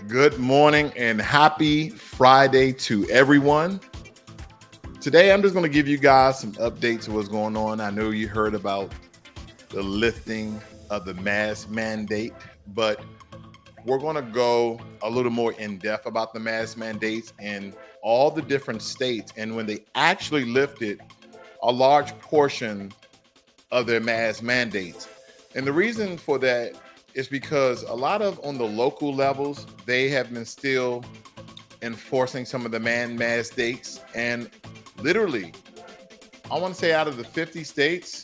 Good morning and happy Friday to everyone. Today, I'm just going to give you guys some updates of what's going on. I know you heard about the lifting of the mask mandate, but we're going to go a little more in depth about the mask mandates and all the different states and when they actually lifted a large portion of their mask mandates. And the reason for that is because a lot of on the local levels, they have been still enforcing some of the mask dates. And literally, I want to say out of the 50 states,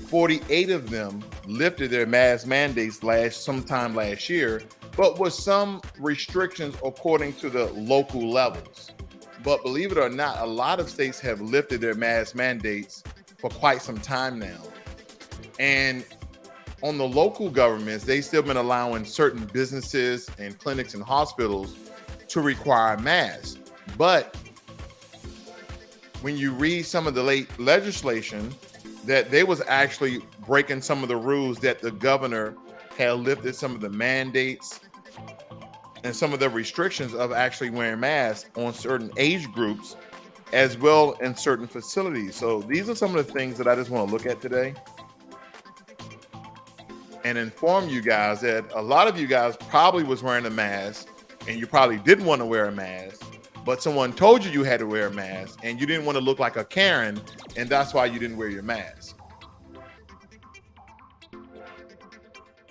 48 of them lifted their mask mandates sometime last year, but with some restrictions according to the local levels. But believe it or not, a lot of states have lifted their mask mandates for quite some time now. And on the local governments, they've still been allowing certain businesses and clinics and hospitals to require masks. But when you read some of the late legislation, that they was actually breaking some of the rules that the governor had lifted some of the mandates and some of the restrictions of actually wearing masks on certain age groups as well in certain facilities. So these are some of the things that I just want to look at today and inform you guys that a lot of you guys probably was wearing a mask and you probably didn't want to wear a mask, but someone told you you had to wear a mask and you didn't want to look like a Karen, and that's why you didn't wear your mask.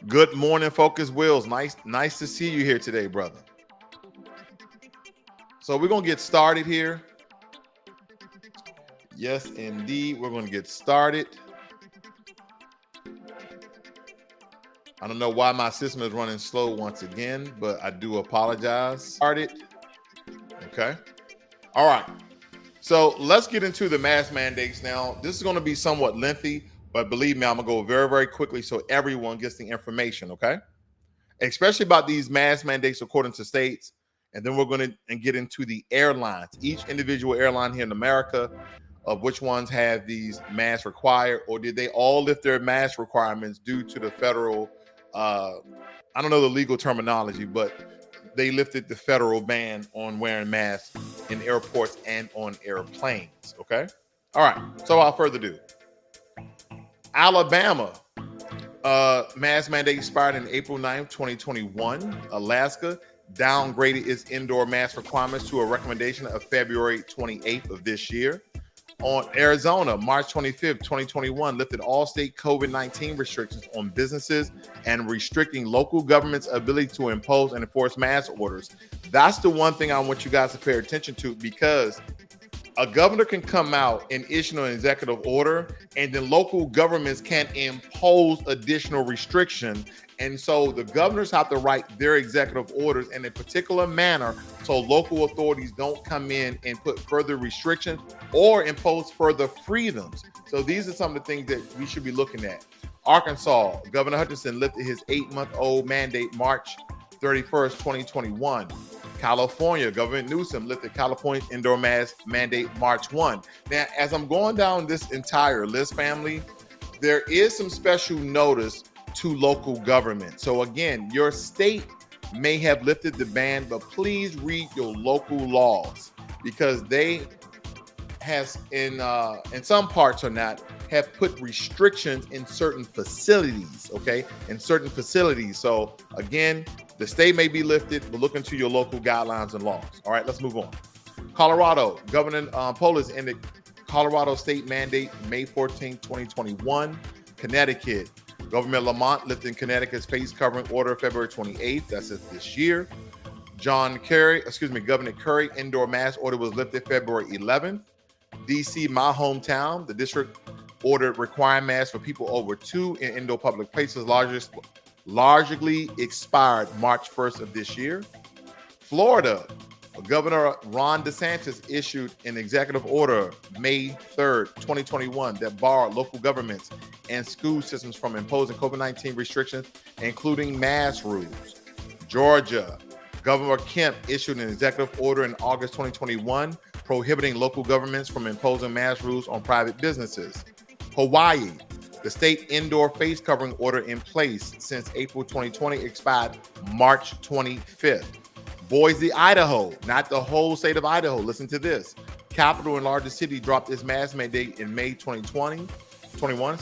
Good morning, Focus Wills. Nice to see you here today, brother. So we're going to get started here. Yes, indeed. We're going to get started. I don't know why my system is running slow once again, but I do apologize. Started. Okay. All right. So let's get into the mask mandates now. This is going to be somewhat lengthy, but believe me, I'm going to go very, very quickly so everyone gets the information, okay? Especially about these mask mandates according to states. And then we're going to get into the airlines. Each individual airline here in America, of which ones have these masks required, or did they all lift their mask requirements due to the federal, I don't know the legal terminology, but they lifted the federal ban on wearing masks in airports and on airplanes, okay? All right, so without further ado, Alabama, mask mandate expired in April 9th, 2021. Alaska downgraded its indoor mask requirements to a recommendation of February 28th of this year. On Arizona, March 25th, 2021, lifted all state COVID-19 restrictions on businesses and restricting local governments' ability to impose and enforce mask orders. That's the one thing I want you guys to pay attention to, because a governor can come out and issue an executive order, and then local governments can impose additional restriction. And so the governors have to write their executive orders in a particular manner so local authorities don't come in and put further restrictions or impose further freedoms. So these are some of the things that we should be looking at. Arkansas, Governor Hutchinson lifted his 8-month-old mandate March 31st, 2021. California, Governor Newsom lifted California's indoor mask mandate March 1. Now, as I'm going down this entire list, family, there is some special notice to local government. So again, your state may have lifted the ban, but please read your local laws, because they has in some parts or not have put restrictions in certain facilities, okay? In certain facilities. So again, the state may be lifted, but look into your local guidelines and laws. All right, let's move on. Colorado, Governor Polis ended Colorado state mandate May 14, 2021. Connecticut, Governor Lamont lifting Connecticut's face covering order February 28th. That's it this year. Governor Curry indoor mask order was lifted February 11th. DC, my hometown, the district ordered requiring masks for people over 2 in indoor public places, largely expired March 1st of this year. Florida, Governor Ron DeSantis issued an executive order May 3rd, 2021 that barred local governments and school systems from imposing COVID-19 restrictions, including mask rules. Georgia, Governor Kemp issued an executive order in August 2021 prohibiting local governments from imposing mask rules on private businesses. Hawaii, The state indoor face covering order in place since April 2020 expired March 25th. Boise, Idaho, not the whole state of Idaho. Listen to this. Capital and largest city dropped its mask mandate in May 2021,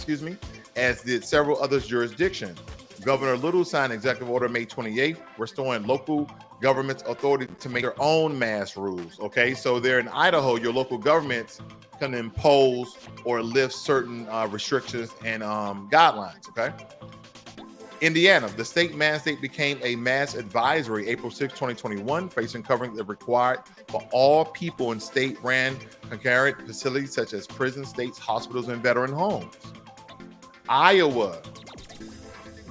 as did several other jurisdictions. Governor Little signed executive order May 28th, restoring local government's authority to make their own mask rules. Okay, so there in Idaho, your local governments can impose or lift certain restrictions and guidelines. Okay. Indiana, the state mandate became a mask advisory April 6, 2021, facing covering that required for all people in state-ran concurrent facilities such as prisons, states, hospitals, and veteran homes. Iowa,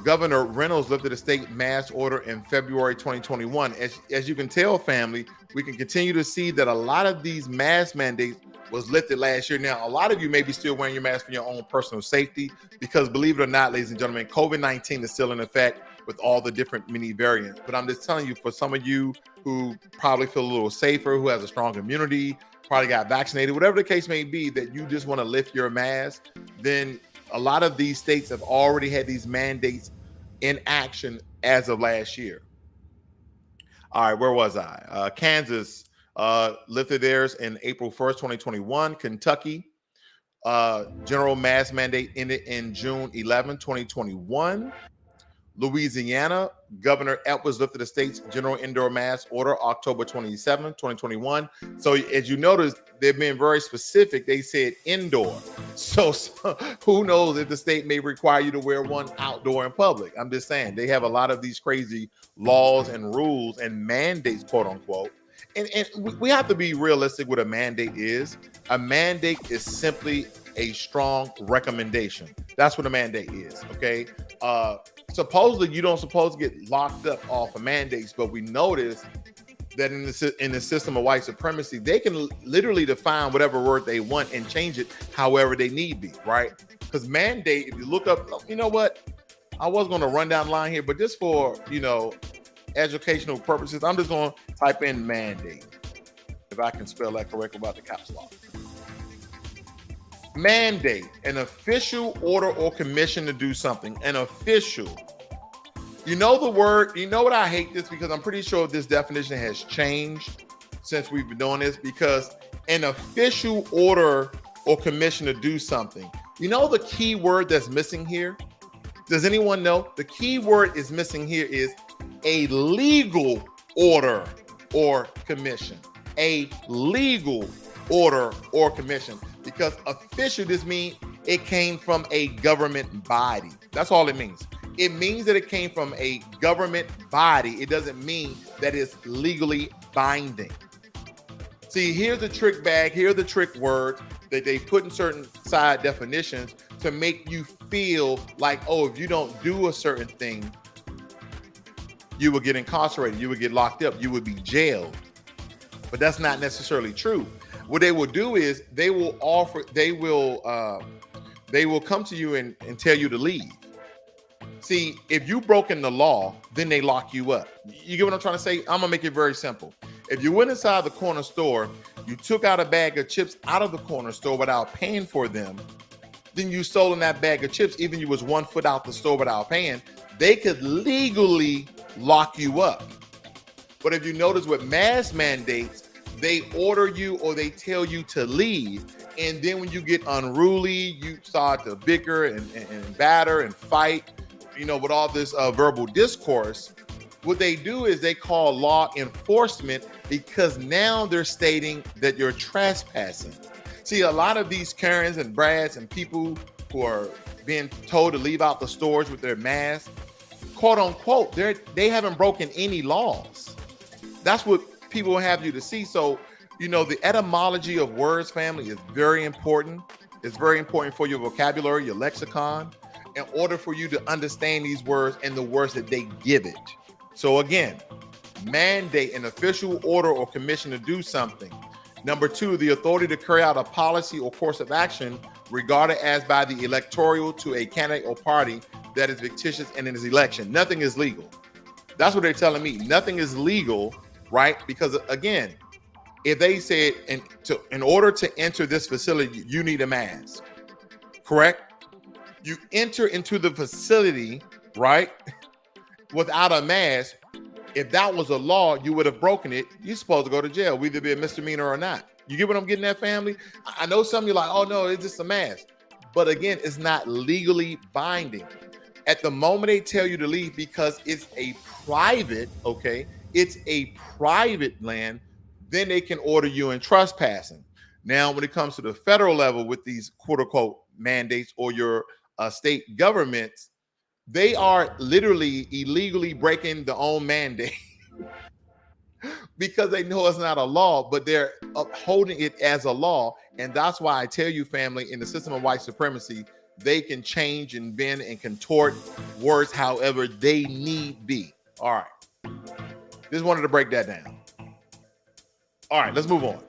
Governor Reynolds lifted a state mask order in February 2021. As you can tell, family, we can continue to see that a lot of these mask mandates was lifted last year. Now, a lot of you may be still wearing your mask for your own personal safety because, believe it or not, ladies and gentlemen, COVID-19 is still in effect with all the different mini variants. But I'm just telling you, for some of you who probably feel a little safer, who has a strong immunity, probably got vaccinated, whatever the case may be, that you just want to lift your mask, then a lot of these states have already had these mandates in action as of last year. All right, where was I? Kansas lifted theirs in April 1st, 2021. Kentucky, general mask mandate ended in June 11, 2021. Louisiana, Governor Edwards lifted the state's general indoor mask order October 27, 2021. So as you notice, they've been very specific. They said indoor. So who knows if the state may require you to wear one outdoor in public. I'm just saying they have a lot of these crazy laws and rules and mandates, quote unquote. And we have to be realistic what a mandate is. A mandate is simply a strong recommendation. That's what a mandate is, okay? Supposedly, you don't supposed to get locked up off of mandates, but we notice that in the system of white supremacy, they can literally define whatever word they want and change it however they need be, right? Because mandate, if you look up, you know what? I was going to run down the line here, but just for, educational purposes, I'm just going to type in mandate, if I can spell that correctly about the caps lock. Mandate, an official order or commission to do something. An official. You know the word, you know what, I hate this because I'm pretty sure this definition has changed since we've been doing this, because an official order or commission to do something. You know the key word that's missing here? Does anyone know? The key word is missing here is a legal order or commission. A legal order or commission. Because official just means it came from a government body. That's all it means. It means that it came from a government body. It doesn't mean that it's legally binding. See, here's the trick bag. Here are the trick words that they put in certain side definitions to make you feel like, oh, if you don't do a certain thing, you will get incarcerated, you will get locked up, you would be jailed. But that's not necessarily true. What they will do is they will come to you and tell you to leave. See, if you've broken the law, then they lock you up. You get what I'm trying to say? I'm gonna make it very simple. If you went inside the corner store, you took out a bag of chips out of the corner store without paying for them, then you stolen that bag of chips, even you was 1 foot out the store without paying, they could legally lock you up. But if you notice with mask mandates, they order you or they tell you to leave. And then when you get unruly, you start to bicker and batter and fight, with all this verbal discourse. What they do is they call law enforcement because now they're stating that you're trespassing. See, a lot of these Karens and Brads and people who are being told to leave out the stores with their masks, quote unquote, they haven't broken any laws. That's what people have you to see. So, the etymology of words, family, is very important. It's very important for your vocabulary, your lexicon, in order for you to understand these words and the words that they give it. So again, mandate, an official order or commission to do something. Number 2, the authority to carry out a policy or course of action regarded as by the electoral to a candidate or party that is fictitious in his election. Nothing is legal. That's what they're telling me. Nothing is legal, right? Because again, if they said in order to enter this facility, you need a mask, correct? You enter into the facility, right, without a mask. If that was a law, you would have broken it. You're supposed to go to jail, whether it be a misdemeanor or not. You get what I'm getting at, family? I know some of you are like, oh no, it's just a mask. But again, it's not legally binding. At the moment they tell you to leave, because it's a private, okay, it's a private land, then they can order you in trespassing. Now, when it comes to the federal level with these quote unquote mandates or your state governments, they are literally illegally breaking their own mandate because they know it's not a law, but they're upholding it as a law. And that's why I tell you, family, in the system of white supremacy, they can change and bend and contort words however they need be. All right. Just wanted to break that down. All right, let's move on.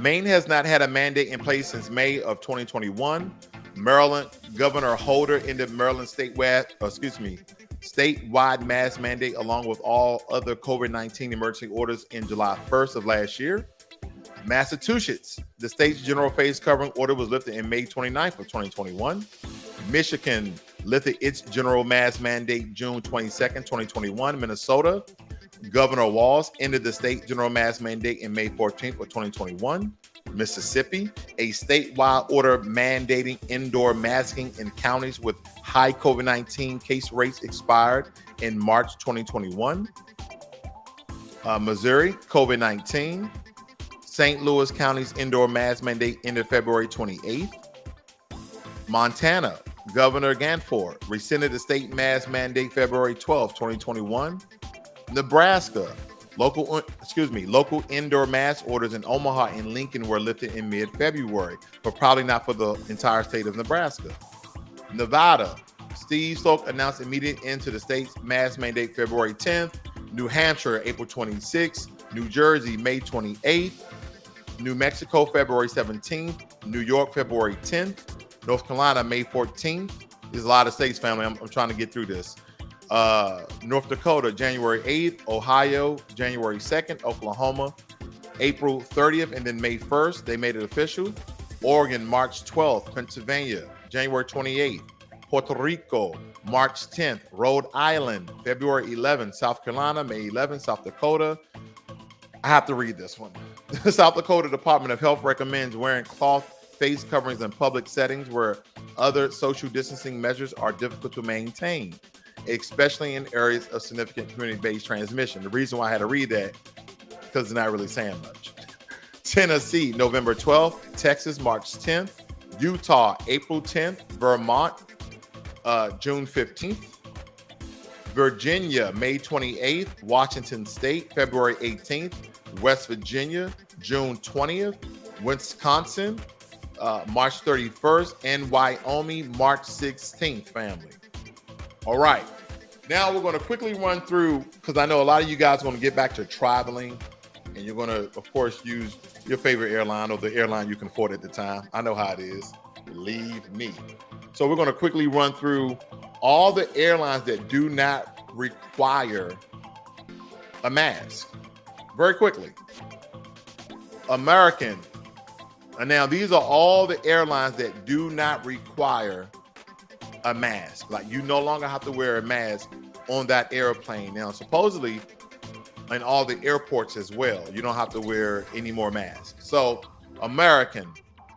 Maine has not had a mandate in place since May of 2021. Maryland Governor Holder ended Maryland statewide mask mandate along with all other COVID-19 emergency orders in July 1st of last year. Massachusetts, the state's general face covering order was lifted in May 29th of 2021. Michigan lifted its general mask mandate June 22nd, 2021. Minnesota, Governor Walz ended the state general mask mandate in May 14th of 2021. Mississippi, a statewide order mandating indoor masking in counties with high COVID-19 case rates expired in March 2021. Missouri, COVID-19. St. Louis County's indoor mask mandate ended February 28th. Montana, Governor Ganford rescinded the state mask mandate February 12th, 2021. Nebraska, local indoor mask orders in Omaha and Lincoln were lifted in mid-February, but probably not for the entire state of Nebraska. Nevada, Steve Sloak announced immediate end to the state's mask mandate February 10th. New Hampshire, April 26th. New Jersey, May 28th. New Mexico, February 17th. New York, February 10th. North Carolina, May 14th. There's a lot of states, family. I'm trying to get through this. North Dakota, January 8th. Ohio, January 2nd. Oklahoma, April 30th. And then May 1st, they made it official. Oregon, March 12th. Pennsylvania, January 28th. Puerto Rico, March 10th. Rhode Island, February 11th. South Carolina, May 11th. South Dakota, I have to read this one. The South Dakota Department of Health recommends wearing cloth face coverings in public settings where other social distancing measures are difficult to maintain, especially in areas of significant community-based transmission. The reason why I had to read that, because it's not really saying much. Tennessee, November 12th. Texas, March 10th. Utah, April 10th. Vermont, June 15th. Virginia, May 28th. Washington State, February 18th. West Virginia, June 20th. Wisconsin, March 31st. And Wyoming, March 16th, family. All right. Now we're going to quickly run through, because I know a lot of you guys want to get back to traveling, and you're going to, of course, use your favorite airline or the airline you can afford at the time. I know how it is. Believe me. So we're going to quickly run through all the airlines that do not require a mask. Very quickly. American. And now these are all the airlines that do not require a mask. Like, you no longer have to wear a mask on that airplane. Now, supposedly, in all the airports as well, you don't have to wear any more masks. So, American,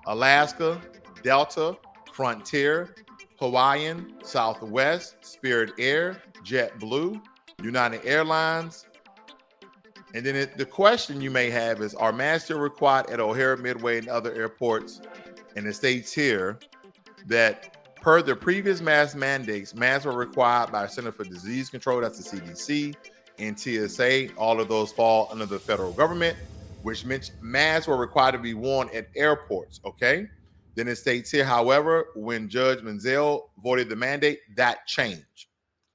Alaska, Delta, Frontier, Hawaiian, Southwest, Spirit Air, JetBlue, United Airlines. And then the question you may have is, are masks still required at O'Hare, Midway, and other airports? And it states here that per the previous mask mandates, masks were required by Center for Disease Control, that's the CDC, and TSA. All of those fall under the federal government, which meant masks were required to be worn at airports, okay? Then it states here, however, when Judge Menzel voted the mandate, that changed.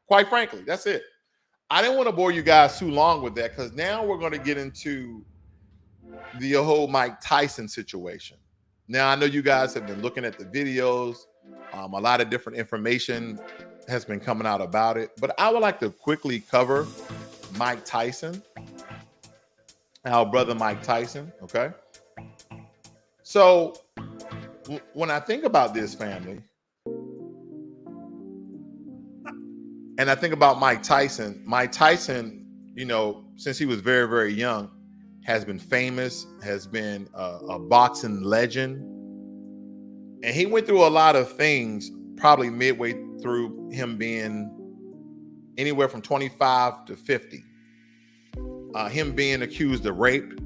Quite frankly, that's it. I didn't want to bore you guys too long with that, because now we're going to get into the whole Mike Tyson situation. Now, I know you guys have been looking at the videos. A lot of different information has been coming out about it, but I would like to quickly cover Mike Tyson, our brother Mike Tyson, okay? So when I think about this, family, And I think about Mike Tyson. Mike Tyson, you know, since he was very, very young, has been famous, has been a boxing legend. And he went through a lot of things probably midway through him being anywhere from 25 to 50. Him being accused of rape,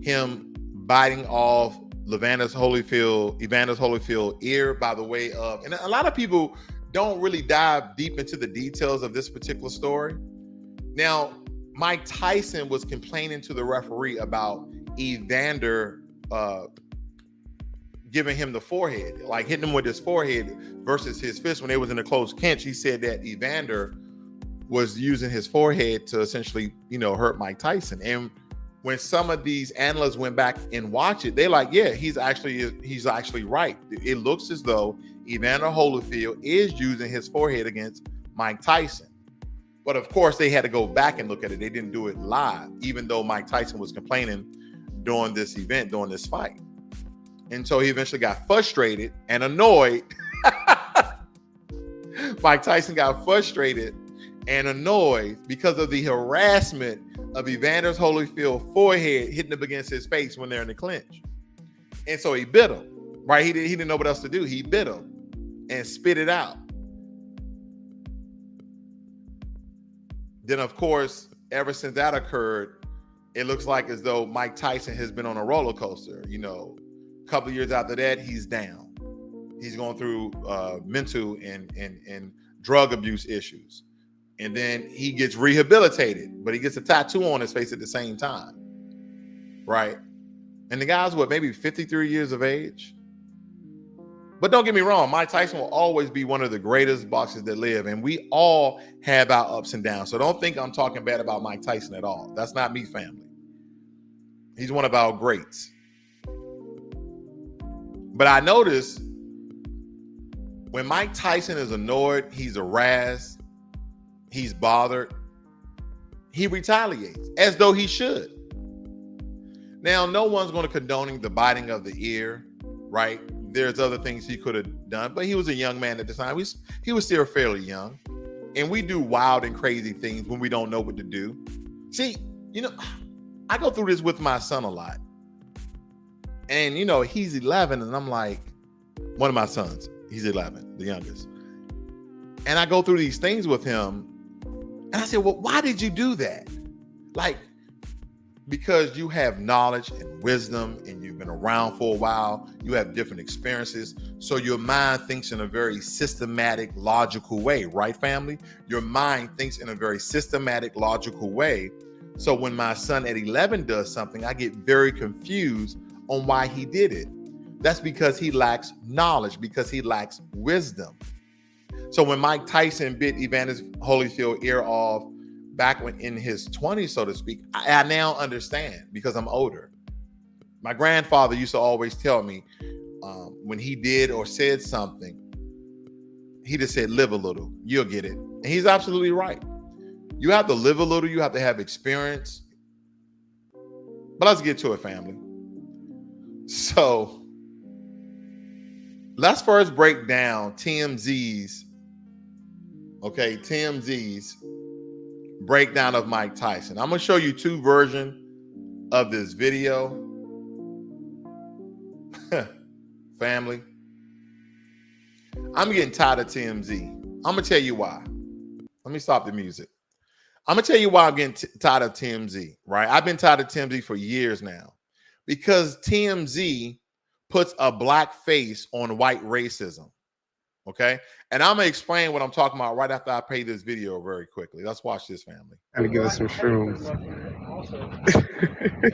him biting off Evander Holyfield's ear by the way of, and a lot of people don't really dive deep into the details of this particular story. Now, Mike Tyson was complaining to the referee about Evander giving him the forehead, like hitting him with his forehead versus his fist when they was in a close clinch. He said that Evander was using his forehead to essentially, you know, hurt Mike Tyson. And when some of these analysts went back and watched it, they're like, yeah, he's actually right. It looks as though Evander Holyfield is using his forehead against Mike Tyson. But of course, they had to go back and look at it. They didn't do it live, even though Mike Tyson was complaining during this event, during this fight. And so he eventually got frustrated and annoyed. Mike Tyson got frustrated and annoyed because of the harassment of Evander Holyfield's forehead hitting up against his face when they're in the clinch. And so he bit him, right? He didn't know what else to do. He bit him and spit it out. Then, of course, ever since that occurred, it looks like as though Mike Tyson has been on a roller coaster. You know, a couple of years after that, he's down. He's going through mental and drug abuse issues. And then he gets rehabilitated, but he gets a tattoo on his face at the same time, right? And the guy's, what, maybe 53 years of age? But don't get me wrong, Mike Tyson will always be one of the greatest boxers that live, and we all have our ups and downs. So don't think I'm talking bad about Mike Tyson at all. That's not me, family. He's one of our greats. But I notice when Mike Tyson is annoyed, he's harassed, he's bothered, he retaliates as though he should. Now, no one's going to condone the biting of the ear, right? There's other things he could have done, but he was a young man at the time. He was still fairly young. And we do wild and crazy things when we don't know what to do. See, you know, I go through this with my son a lot. And, you know, he's 11, and I'm like, one of my sons, he's 11, the youngest. And I go through these things with him, and I said, well, why did you do that? Like, because you have knowledge and wisdom and you've been around for a while, you have different experiences. So your mind thinks in a very systematic, logical way, right, family? Your mind thinks in a very systematic, logical way. So when my son at 11 does something, I get very confused on why he did it. That's because he lacks knowledge, because he lacks wisdom. So when Mike Tyson bit Evander Holyfield's ear off back when in his 20s, so to speak, I now understand because I'm older. My grandfather used to always tell me when he did or said something, he just said, live a little, you'll get it. And he's absolutely right. You have to live a little, you have to have experience. But let's get to it, family. So let's first break down TMZ's breakdown of Mike Tyson. I'm going to show you two versions of this video. Family, I'm getting tired of TMZ. I'm going to tell you why. Let me stop the music. I'm going to tell you why I'm getting tired of TMZ, right? I've been tired of TMZ for years now because TMZ puts a black face on white racism. Okay. And I'm going to explain what I'm talking about right after I play this video very quickly. Let's watch this, family. Gotta give us some shrooms.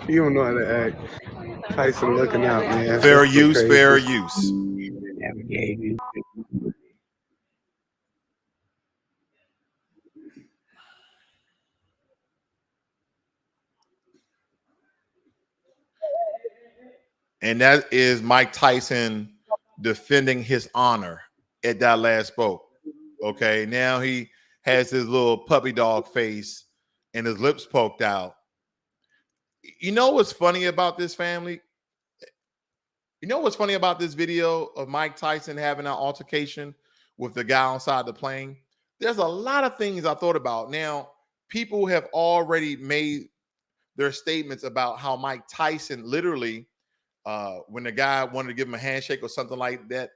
You don't know how to act. Tyson looking out, man. Fair use, fair use. And that is Mike Tyson defending his honor at that last boat. Okay, now he has his little puppy dog face and his lips poked out. You know what's funny about this, family? You know what's funny about this video of Mike Tyson having an altercation with the guy outside the plane? there's a lot of things I thought about. Now, people have already made their statements about how Mike Tyson literally, when the guy wanted to give him a handshake or something like that,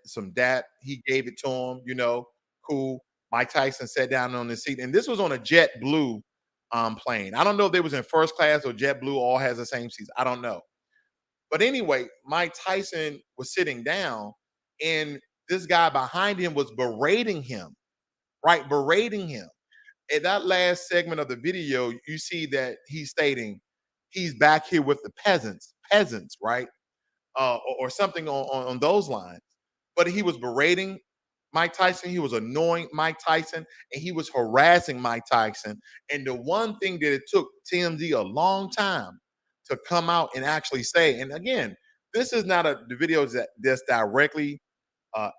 he gave it to him, cool. Mike Tyson sat down on the seat, and this was on a JetBlue plane. I don't know if they was in first class or JetBlue all has the same seats. I don't know. But anyway, Mike Tyson was sitting down, and this guy behind him was berating him, right? Berating him. In that last segment of the video, you see that he's stating he's back here with the peasants, right? Or something on those lines. But he was berating Mike Tyson. He was annoying Mike Tyson, and he was harassing Mike Tyson. And the one thing that it took TMZ a long time to come out and actually say, and again, this is not the video that's directly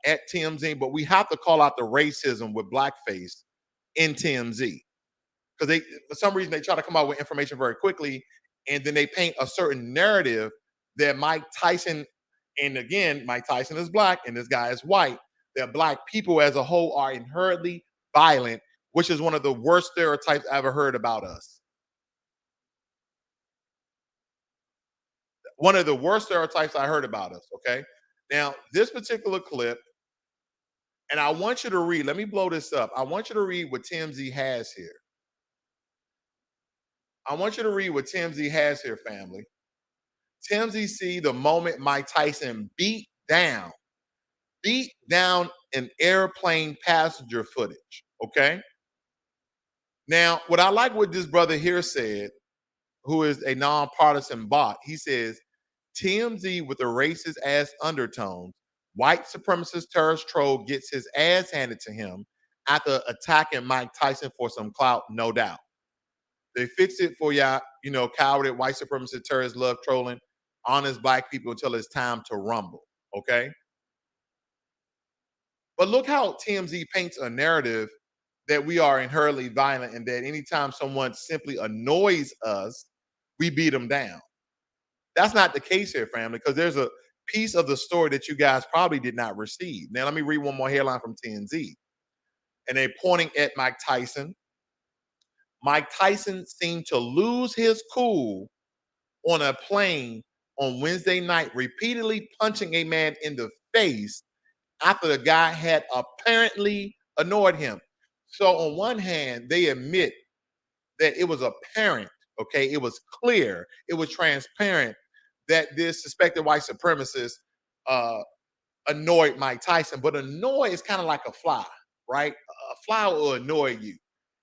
at TMZ, but we have to call out the racism with blackface in TMZ because they, for some reason, they try to come out with information very quickly, and then they paint a certain narrative that Mike Tyson, and again, Mike Tyson is black and this guy is white, that black people as a whole are inherently violent, which is one of the worst stereotypes I ever heard about us. One of the worst stereotypes I heard about us, okay? Now, this particular clip, and I want you to read, let me blow this up. I want you to read what TMZ has here. I want you to read what TMZ has here, family. TMZ see the moment Mike Tyson beat down an airplane passenger footage, okay? Now, what I like what this brother here said, who is a nonpartisan bot, he says, TMZ with the racist ass undertones, white supremacist terrorist troll gets his ass handed to him after attacking Mike Tyson for some clout, no doubt. They fix it for y'all, cowardly white supremacist terrorists love trolling honest black people until it's time to rumble, okay? But look how TMZ paints a narrative that we are inherently violent and that anytime someone simply annoys us, we beat them down. That's not the case here, family, because there's a piece of the story that you guys probably did not receive. Now, let me read one more headline from TMZ. And they're pointing at Mike Tyson. Mike Tyson seemed to lose his cool on a plane on Wednesday night, repeatedly punching a man in the face after the guy had apparently annoyed him. So on one hand, they admit that it was apparent, okay, it was clear, it was transparent that this suspected white supremacist annoyed Mike Tyson. But annoy is kind of like a fly, right? A fly will annoy you.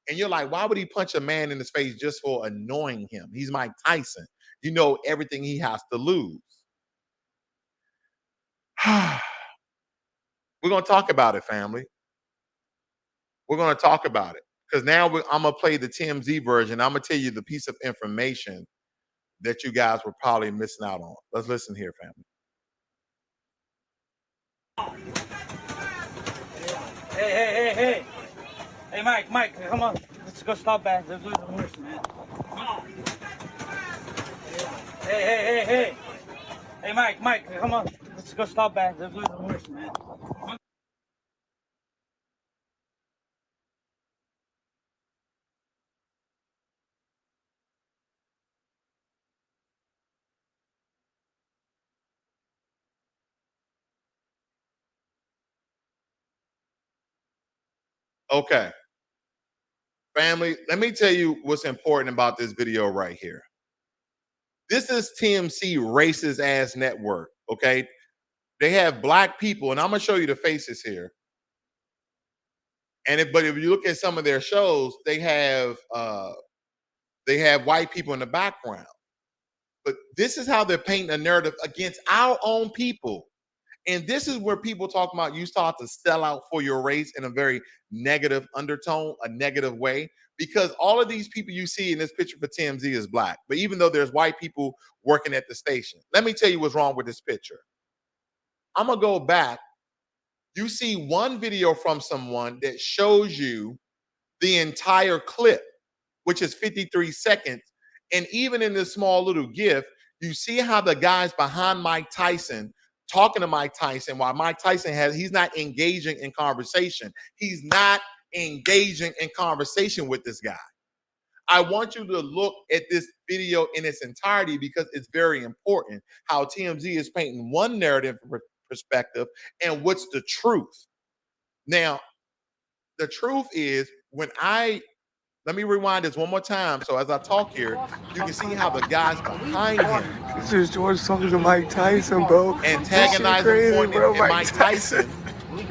And you're like, why would he punch a man in his face just for annoying him? He's Mike Tyson. You know everything he has to lose. We're going to talk about it, family. We're going to talk about it. Because now I'm going to play the TMZ version. I'm going to tell you the piece of information that you guys were probably missing out on. Let's listen here, family. Hey. Hey, Mike, come on. Let's go stop that. Let's lose the horse, man. Come on. Hey. Hey, Mike, come on. Let's go stop that. Let's lose the horse, man. Okay. Family, let me tell you what's important about this video right here. This is TMZ racist ass network, okay? They have black people, and I'm gonna show you the faces here. But if you look at some of their shows, they have white people in the background. But this is how they're painting a narrative against our own people. And this is where people talk about you start to sell out for your race in a very negative undertone, a negative way, because all of these people you see in this picture for TMZ is black. But even though there's white people working at the station, let me tell you what's wrong with this picture. I'm going to go back. You see one video from someone that shows you the entire clip, which is 53 seconds. And even in this small little GIF, you see how the guys behind Mike Tyson talking to Mike Tyson while Mike Tyson he's not engaging in conversation. He's not engaging in conversation with this guy. I want you to look at this video in its entirety because it's very important how TMZ is painting one narrative perspective and what's the truth. Now, the truth is let me rewind this one more time. So as I talk here, you can see how the guys behind him This is George talking to Mike Tyson, bro. antagonizing, Crazy, pointing, bro. and Mike Tyson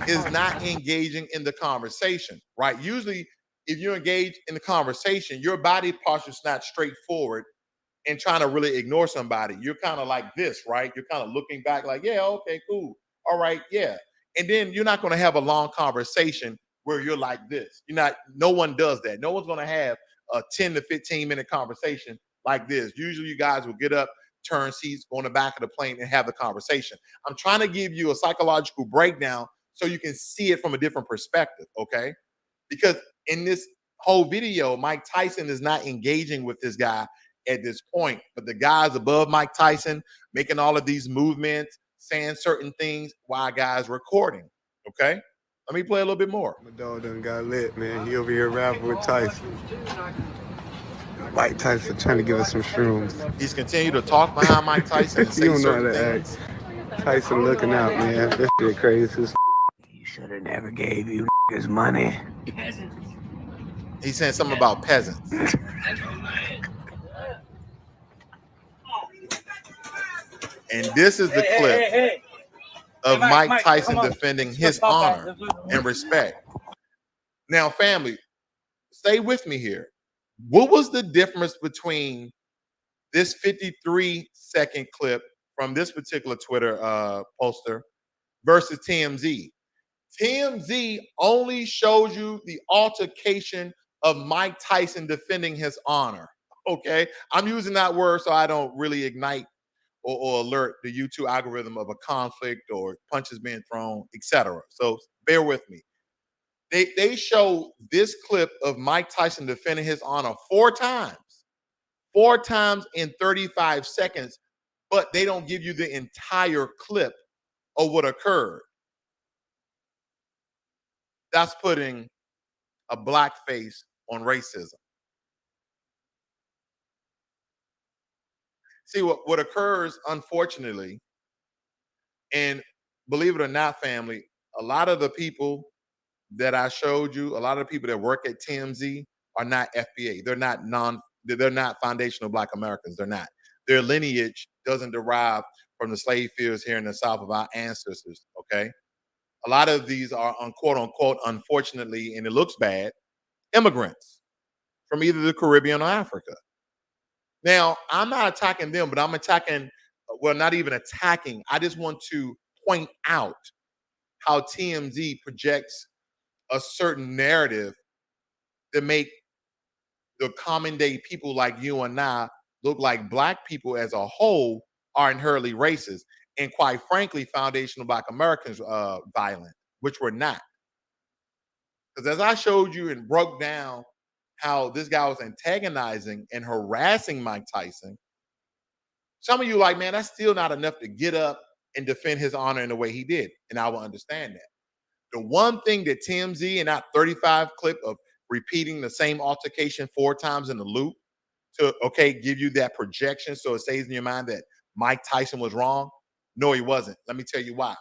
is not engaging in the conversation, right? Usually, if you engage in the conversation, your body posture is not straightforward and trying to really ignore somebody. You're kind of like this, right? You're kind of looking back like, yeah, okay, cool. All right, yeah. And then you're not going to have a long conversation where you're like this. No one does that. No one's going to have a 10 to 15 minute conversation like this. Usually you guys will get up, turn seats, go on the back of the plane and have the conversation. I'm trying to give you a psychological breakdown so you can see it from a different perspective, okay? Because in this whole video, Mike Tyson is not engaging with this guy at this point, but the guys above Mike Tyson making all of these movements, saying certain things while guys recording, okay? Let me play a little bit more. My dog done got lit, man. He over here rapping with Tyson. Mike Tyson trying to give us some shrooms. He's continued to talk behind Mike Tyson and say You don't know how certain to things. act. Tyson looking out, man. This shit crazy. He should have never gave you his money. He's saying something about peasants. And this is the clip of Mike Tyson defending his honor and respect. Now, family, stay with me here. What was the difference between this 53-second clip from this particular Twitter poster versus TMZ? TMZ only shows you the altercation of Mike Tyson defending his honor. Okay, I'm using that word so I don't really ignite or alert the YouTube algorithm of a conflict or punches being thrown, etc. So bear with me. They show this clip of Mike Tyson defending his honor four times in 35 seconds, but they don't give you the entire clip of what occurred. That's putting a black face on racism. See, what occurs, unfortunately, and believe it or not, family, a lot of the people that I showed you, a lot of the people that work at TMZ are not FBA. They're not foundational Black Americans. They're not. Their lineage doesn't derive from the slave fields here in the South of our ancestors, okay? A lot of these are, quote unquote, unfortunately, and it looks bad, immigrants from either the Caribbean or Africa. Now, I'm not attacking them, but I'm attacking, well, not even attacking. I just want to point out how TMZ projects a certain narrative that make the common day people like you and I look like Black people as a whole are inherently racist. And quite frankly, foundational Black Americans violent, which we're not. Because as I showed you and broke down how this guy was antagonizing and harassing Mike Tyson, some of you like, man, that's still not enough to get up and defend his honor in the way he did. And I will understand that. The one thing that TMZ and that 35 clip of repeating the same altercation four times in the loop to, okay, give you that projection so it stays in your mind that Mike Tyson was wrong. No, he wasn't. Let me tell you why.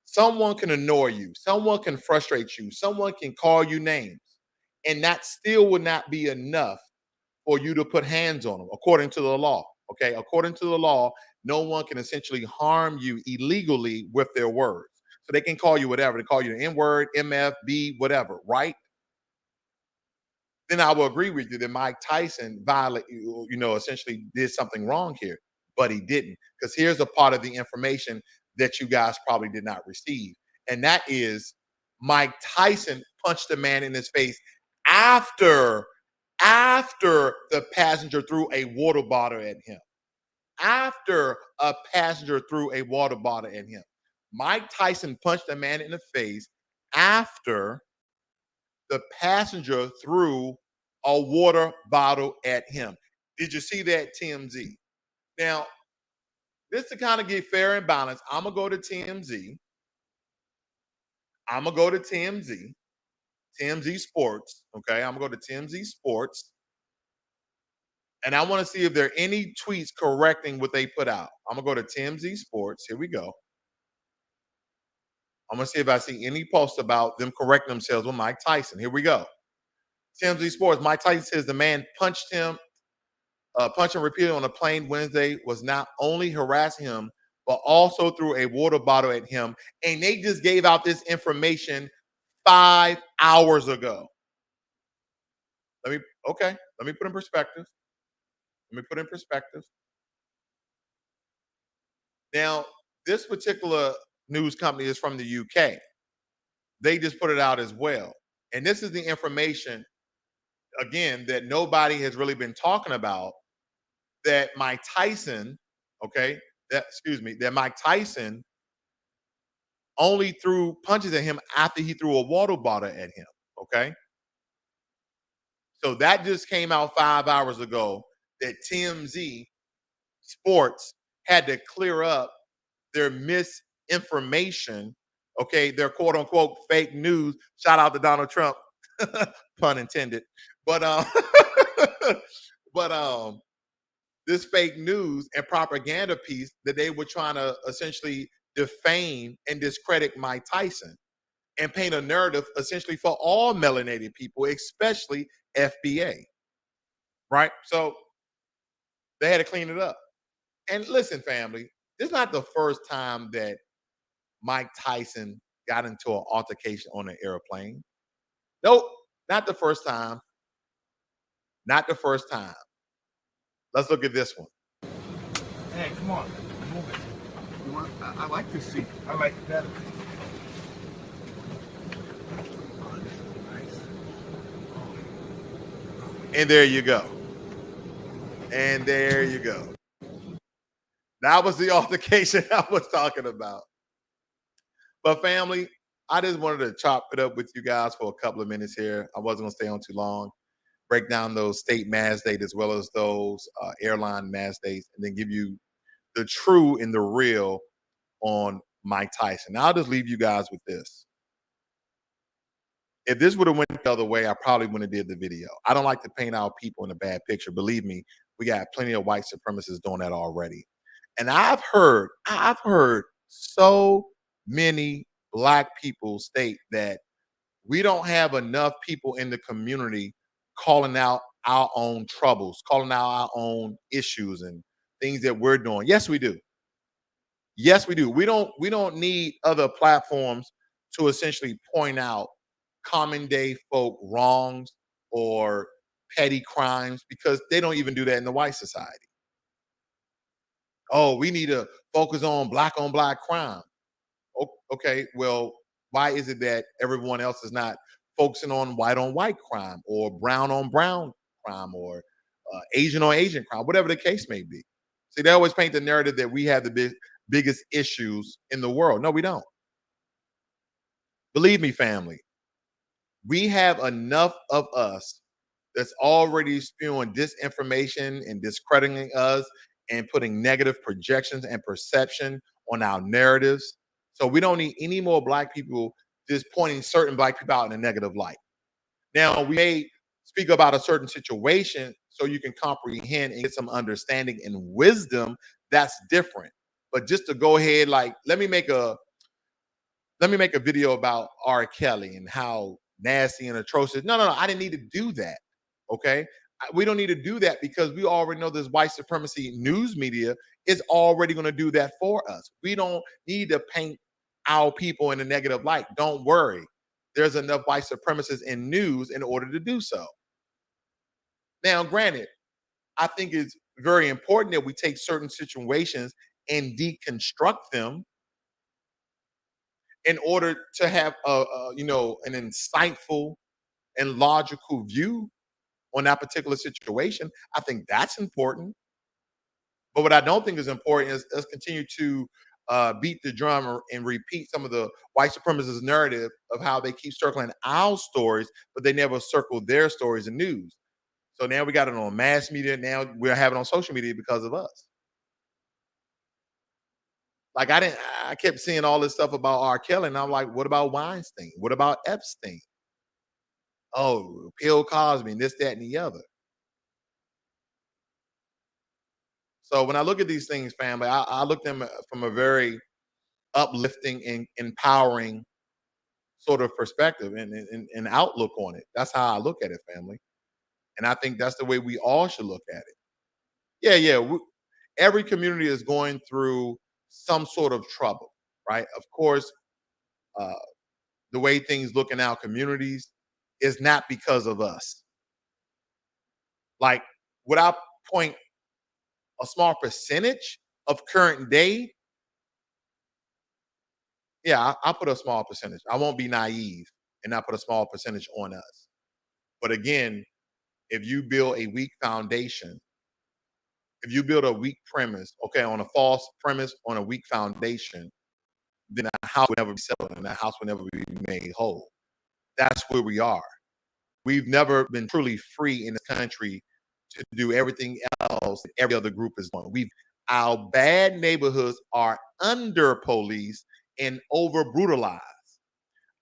Someone can annoy you. Someone can frustrate you. Someone can call you names. And that still would not be enough for you to put hands on them, according to the law. Okay, according to the law, no one can essentially harm you illegally with their words. So they can call you whatever. They call you the N-word, MF, B, whatever, right? Then I will agree with you that Mike Tyson essentially did something wrong here, but he didn't. Because here's a part of the information that you guys probably did not receive. And that is Mike Tyson punched a man in his face after the passenger threw a water bottle at him. After a passenger threw a water bottle at him. Mike Tyson punched a man in the face after the passenger threw a water bottle at him. Did you see that, TMZ? Now, this to kind of get fair and balanced, I'm going to go to TMZ. TMZ Sports. Okay, I'm gonna go to TMZ Sports, and I want to see if there are any tweets correcting what they put out. I'm gonna go to TMZ Sports. Here we go. I'm gonna see if I see any posts about them correcting themselves with Mike Tyson. Here we go. TMZ Sports. Mike Tyson says the man punched and repeatedly on a plane Wednesday, was not only harassing him, but also threw a water bottle at him. And they just gave out this information 5 hours ago. Let me put in perspective. Let me put in perspective. Now, this particular news company is from the UK. They just put it out as well. And this is the information, again, that nobody has really been talking about, that Mike Tyson, okay, that Mike Tyson only threw punches at him after he threw a water bottle at him, okay? So that just came out 5 hours ago, that TMZ Sports had to clear up their misinformation, okay, their quote unquote fake news. Shout out to Donald Trump, pun intended. But but this fake news and propaganda piece that they were trying to essentially defame and discredit Mike Tyson and paint a narrative essentially for all melanated people, especially FBA, right? So they had to clean it up. And listen, family, this is not the first time that Mike Tyson got into an altercation on an airplane. Nope, not the first time. Not the first time. Let's look at this one. Hey, come on. Move it. You want, I like this seat. I like it better. Oh, this is nice. And there you go. And there you go. That was the altercation I was talking about. But family, I just wanted to chop it up with you guys for a couple of minutes here. I wasn't going to stay on too long. Break down those state mass dates as well as those airline mass dates, and then give you the true and the real on Mike Tyson. Now, I'll just leave you guys with this. If this would have went the other way, I probably wouldn't have did the video. I don't like to paint our people in a bad picture. Believe me, we got plenty of white supremacists doing that already. And I've heard so many Black people state that we don't have enough people in the community calling out our own troubles, calling out our own issues and things that we're doing. Yes, we do. Yes, we do. We don't need other platforms to essentially point out common day folk wrongs or petty crimes, because they don't even do that in the white society. Oh, we need to focus on black crime. Okay, well, why is it that everyone else is not focusing on white crime or brown on brown crime or Asian on Asian crime, whatever the case may be? See, they always paint the narrative that we have the biggest issues in the world. No, we don't. Believe me, family, we have enough of us that's already spewing disinformation and discrediting us and putting negative projections and perception on our narratives. So we don't need any more Black people just pointing certain Black people out in a negative light. Now, we may speak about a certain situation so you can comprehend and get some understanding and wisdom. That's different. But just to go ahead, like, let me make a video about R. Kelly and how nasty and atrocious. No, I didn't need to do that. Okay. We don't need to do that because we already know this white supremacy news media is already going to do that for us. We don't need to paint our people in a negative light. Don't worry. There's enough white supremacists in news in order to do so. Now, granted, I think it's very important that we take certain situations and deconstruct them in order to have an insightful and logical view on that particular situation. I think that's important. But what I don't think is important is us continue to beat the drum and repeat some of the white supremacist narrative of how they keep circling our stories, but they never circle their stories in news. So now we got it on mass media. Now we're having it on social media because of us. Like I kept seeing all this stuff about R. Kelly, and I'm like, what about Weinstein? What about Epstein? Oh, Bill Cosby, and this, that, and the other. So when I look at these things, family, I look at them from a very uplifting and empowering sort of perspective and outlook on it. That's how I look at it, family. And I think that's the way we all should look at it. Yeah, yeah. Every community is going through some sort of trouble, right? Of course, uh, the way things look in our communities is not because of us. Like, would I point a small percentage of current day? Yeah, I'll put a small percentage. I won't be naive and not put a small percentage on us. But again, if you build a weak foundation, if you build a weak premise, okay, on a false premise, on a weak foundation, then a house will never be settled and that house will never be made whole. That's where we are. We've never been truly free in this country to do everything else that every other group is doing. Our bad neighborhoods are under policed and over brutalized.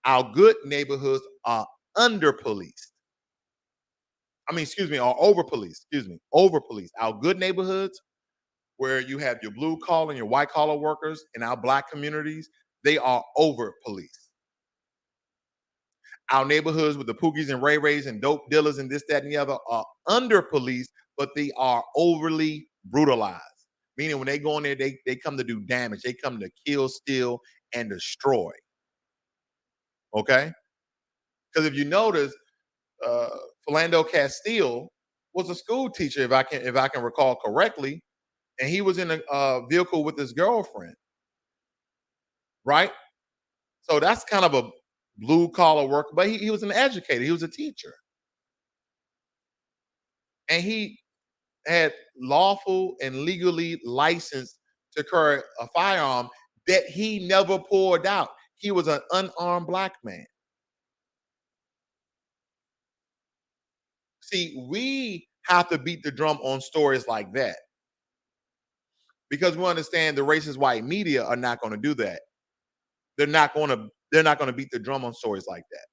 Our good neighborhoods are under policed. Are over policed. Over policed. Our good neighborhoods, where you have your blue collar and your white collar workers in our black communities, they are over policed. Our neighborhoods with the Pookies and Ray Rays and dope dealers and this, that, and the other are under police, but they are overly brutalized. Meaning when they go in there, they come to do damage. They come to kill, steal, and destroy. Okay? Because if you notice, Philando Castile was a school teacher, if I can recall correctly, and he was in a vehicle with his girlfriend, right? So that's kind of a blue collar worker, but he was an educator. He was a teacher, and he had lawful and legally licensed to carry a firearm that he never poured out. He was an unarmed black man. See, we have to beat the drum on stories like that because we understand the racist white media are not going to do that. They're not going to beat the drum on stories like that.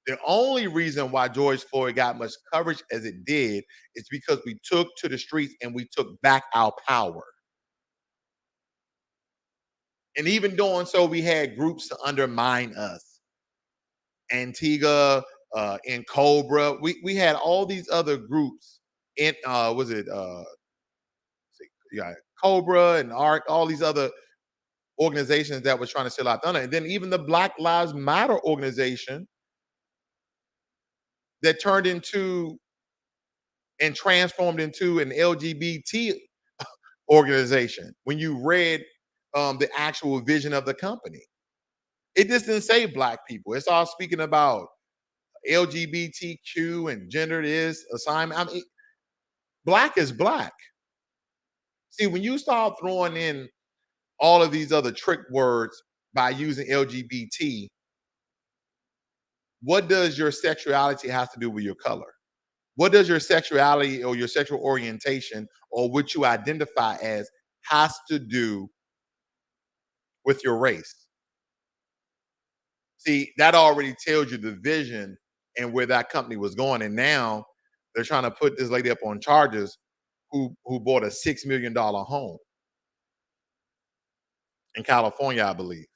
The only reason why George Floyd got much coverage as it did is because we took to the streets and we took back our power. And even doing so, we had groups to undermine us. Antigua, and Cobra. We had all these other groups in Cobra and ARC, all these other organizations that were trying to steal our thunder. And then even the Black Lives Matter organization that turned into and transformed into an LGBT organization when you read the actual vision of the company. It just didn't say black people. It's all speaking about LGBTQ and gender is assignment. Black is black. See, when you start throwing in all of these other trick words by using LGBT, what does your sexuality have to do with your color? What does your sexuality or your sexual orientation or what you identify as has to do with your race? See, that already tells you the vision and where that company was going. And now they're trying to put this lady up on charges who bought a $6 million home in California, I believe.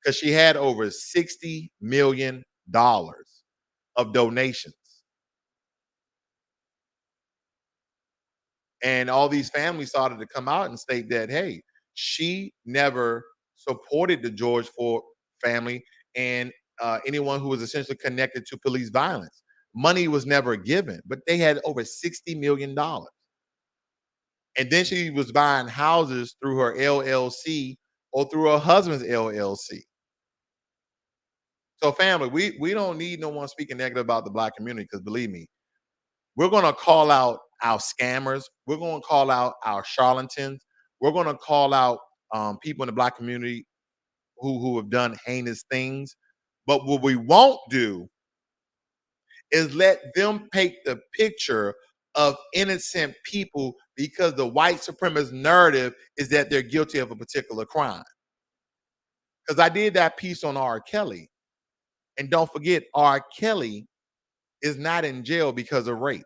Because she had over $60 million of donations. And all these families started to come out and state that, hey, she never supported the George Floyd family and anyone who was essentially connected to police violence. Money was never given, but they had over $60 million. And then she was buying houses through her LLC or through her husband's LLC. So family, we don't need no one speaking negative about the black community because believe me, we're going to call out our scammers. We're going to call out our charlatans. We're going to call out people in the black community who have done heinous things. But what we won't do is let them paint the picture of innocent people because the white supremacist narrative is that they're guilty of a particular crime. Because I did that piece on R. Kelly. And don't forget, R. Kelly is not in jail because of rape.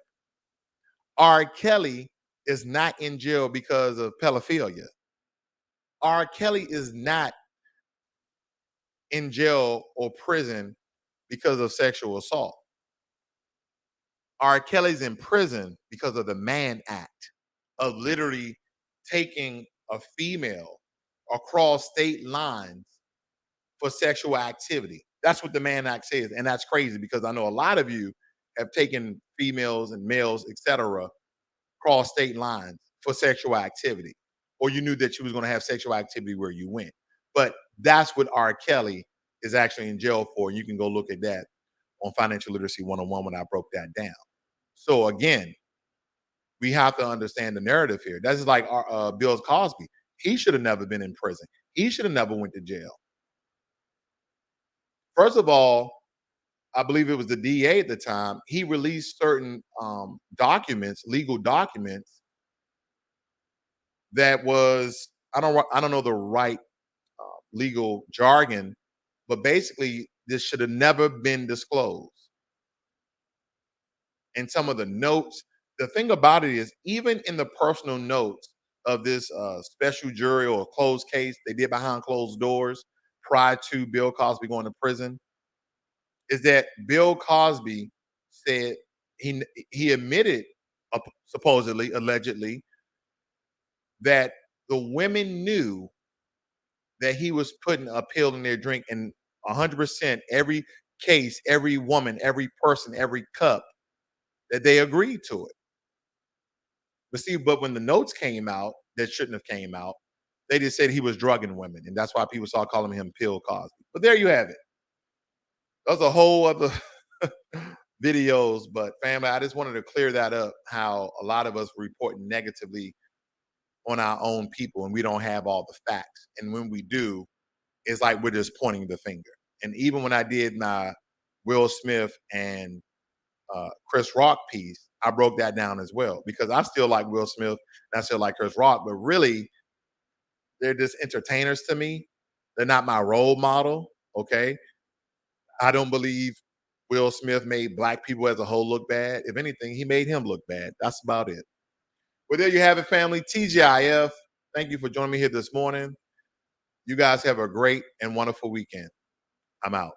R. Kelly is not in jail because of pedophilia. R. Kelly is not in jail or prison because of sexual assault. R. Kelly's in prison because of the Mann Act of literally taking a female across state lines for sexual activity. That's what the Mann Act says. And that's crazy because I know a lot of you have taken females and males, etc., cross state lines for sexual activity, or you knew that you was going to have sexual activity where you went. But that's what R. Kelly is actually in jail for. You can go look at that on Financial Literacy 101 when I broke that down. So again, we have to understand the narrative here. That's just like Bill Cosby. He should have never been in prison. He should have never went to jail. First of all, I believe it was the DA at the time. He released certain documents, legal documents, that was I don't know the right legal jargon, but basically this should have never been disclosed. And some of the notes, the thing about it is, even in the personal notes of this special jury or closed case they did behind closed doors prior to Bill Cosby going to prison, is that Bill Cosby said he admitted, supposedly, allegedly, that the women knew that he was putting a pill in their drink, and 100% every case, every woman, every person, every cup, that they agreed to it. But see, but when the notes came out that shouldn't have came out, they just said he was drugging women, and that's why people started calling him Pill Cosby. But there you have it. That's a whole other videos, but family, I just wanted to clear that up, how a lot of us report negatively on our own people and we don't have all the facts. And when we do, it's like we're just pointing the finger. And even when I did my Will Smith and Chris Rock piece, I broke that down as well, because I still like Will Smith and I still like Chris Rock, but really they're just entertainers to me. They're not my role model. Okay. I don't believe Will Smith made black people as a whole look bad. If anything, he made him look bad. That's about it. Well, there you have it, family. TGIF. Thank you for joining me here this morning. You guys have a great and wonderful weekend. I'm out.